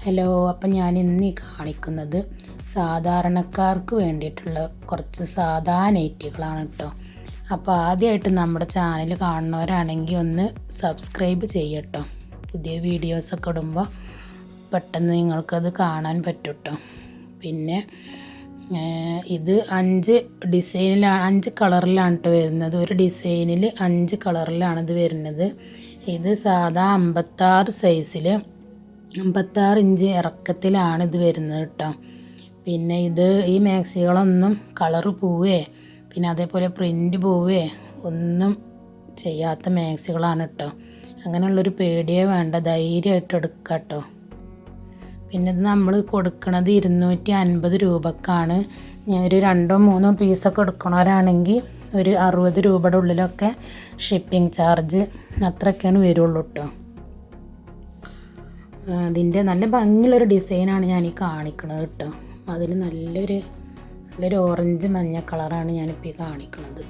Hello, അപ്പം ഞാൻ ഇന്ന് കാണിക്കുന്നത് സാധാരണക്കാർക്ക് വേണ്ടിയിട്ടുള്ള കുറച്ച് സാധാ നൈറ്റികളാണ് കേട്ടോ. അപ്പോൾ ആദ്യമായിട്ട് നമ്മുടെ ചാനൽ കാണുന്നവരാണെങ്കിൽ ഒന്ന് സബ്സ്ക്രൈബ് ചെയ്യട്ടോ. പുതിയ വീഡിയോസൊക്കെ ഇടുമ്പോൾ പെട്ടെന്ന് നിങ്ങൾക്കത് കാണാൻ പറ്റും കേട്ടോ. പിന്നെ ഇത് 5 ഡിസൈനിലാണ്, 5 കളറിലാണ് കേട്ടോ വരുന്നത്. ഒരു ഡിസൈനിൽ 5 കളറിലാണിത് വരുന്നത്. ഇത് സാധാ 56 സൈസിൽ 56 ഇഞ്ച് ഇറക്കത്തിലാണ് ഇത് വരുന്നത് കേട്ടോ. പിന്നെ ഈ മാക്സികളൊന്നും കളറ് പോവേ പിന്നെ അതേപോലെ പ്രിൻ്റ് പോവേ ഒന്നും ചെയ്യാത്ത മാക്സികളാണ് കേട്ടോ. അങ്ങനെയുള്ളൊരു പേടിയേ വേണ്ട, ധൈര്യമായിട്ട് എടുക്കാം കേട്ടോ. പിന്നെ ഇത് നമ്മൾ കൊടുക്കുന്നത് 250 രൂപക്കാണ്. ഞാൻ ഒരു 2-3 പീസൊക്കെ എടുക്കണവരാണെങ്കിൽ ഒരു 60 രൂപയുടെ ഉള്ളിലൊക്കെ ഷിപ്പിംഗ് ചാർജ് അത്രയൊക്കെയാണ് വരുള്ളൂ കേട്ടോ. അതിൻ്റെ നല്ല ഭംഗിയുള്ളൊരു ഡിസൈനാണ് ഞാൻ ഈ കാണിക്കുന്നത് കേട്ടോ. അതിൽ നല്ലൊരു ഓറഞ്ച് മഞ്ഞ കളറാണ് ഞാനിപ്പോൾ ഈ കാണിക്കുന്നത്.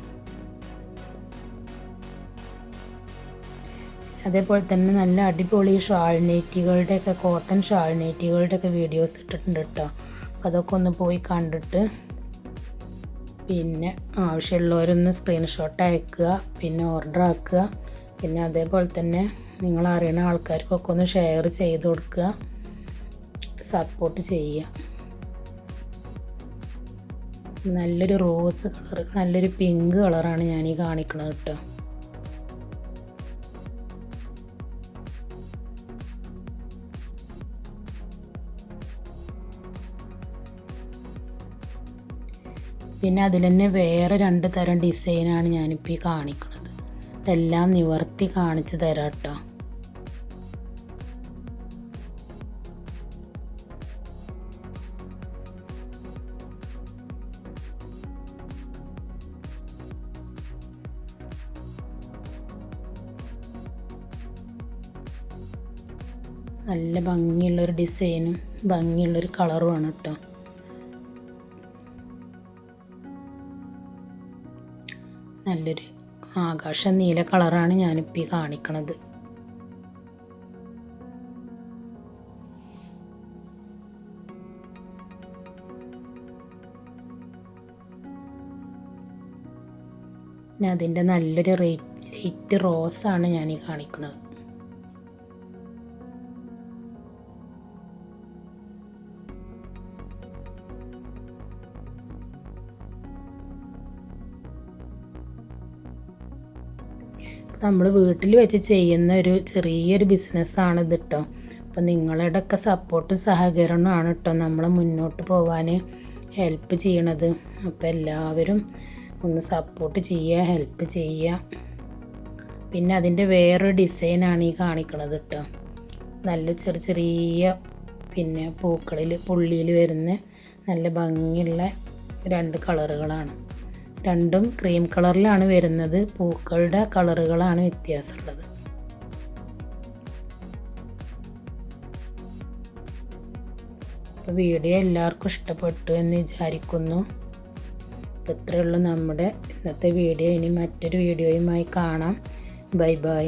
അതേപോലെ തന്നെ നല്ല അടിപൊളി ഷാൾ നൈറ്റികളുടെയൊക്കെ, കോട്ടൺ ഷാൾ നൈറ്റികളുടെയൊക്കെ വീഡിയോസ് ഇട്ടിട്ടുണ്ട് കേട്ടോ. അപ്പോൾ അതൊക്കെ ഒന്ന് പോയി കണ്ടിട്ട് പിന്നെ ആവശ്യമുള്ളവരൊന്ന് സ്ക്രീൻഷോട്ട് അയക്കുക, പിന്നെ ഓർഡർ ആക്കുക. പിന്നെ അതേപോലെ തന്നെ നിങ്ങൾ അറിയുന്ന ആൾക്കാർക്കൊക്കെ ഒന്ന് ഷെയർ ചെയ്ത് കൊടുക്കുക, സപ്പോർട്ട് ചെയ്യുക. നല്ലൊരു റോസ് കളർ, നല്ലൊരു പിങ്ക് കളറാണ് ഞാൻ ഈ കാണിക്കുന്നത് കേട്ടോ. പിന്നെ അതിൽ തന്നെ വേറെ 2 തരം ഡിസൈനാണ് ഞാനിപ്പോൾ ഈ കാണിക്കുന്നത്. ഇതെല്ലാം നിവർത്തി കാണിച്ച് തരാം കേട്ടോ. നല്ല ഭംഗിയുള്ളൊരു ഡിസൈനും ഭംഗിയുള്ളൊരു കളറുമാണ് കേട്ടോ. നല്ലൊരു ആകാശ നീല കളറാണ് ഞാനിപ്പോൾ ഈ കാണിക്കണത്. പിന്നെ അതിൻ്റെ നല്ലൊരു ലൈറ്റ് റോസാണ് ഞാൻ ഈ കാണിക്കുന്നത്. നമ്മൾ വീട്ടിൽ വെച്ച് ചെയ്യുന്ന ഒരു ചെറിയൊരു ബിസിനസ്സാണ് ഇത് കേട്ടോ. അപ്പം നിങ്ങളുടെയൊക്കെ സപ്പോർട്ടും സഹകരണമാണ് കേട്ടോ നമ്മളെ മുന്നോട്ട് പോകാൻ ഹെൽപ്പ് ചെയ്യണത്. അപ്പോൾ എല്ലാവരും ഒന്ന് സപ്പോർട്ട് ചെയ്യുക, ഹെൽപ്പ് ചെയ്യുക. പിന്നെ അതിൻ്റെ വേറൊരു ഡിസൈനാണ് ഈ കാണിക്കണത് കേട്ടോ. നല്ല ചെറിയ പിന്നെ പുള്ളിയിൽ വരുന്ന നല്ല ഭംഗിയുള്ള 2 കളറുകളാണ്. രണ്ടും ക്രീം കളറിലാണ് വരുന്നത്. പൂക്കളുടെ കളറുകളാണ് വ്യത്യാസമുള്ളത്. അപ്പോൾ വീഡിയോ എല്ലാവർക്കും ഇഷ്ടപ്പെട്ടു എന്ന് വിചാരിക്കുന്നു. അപ്പോൾ ഇത്രയേ ഉള്ളൂ നമ്മുടെ ഇന്നത്തെ വീഡിയോ. ഇനി മറ്റൊരു വീഡിയോയുമായി കാണാം. Bye bye.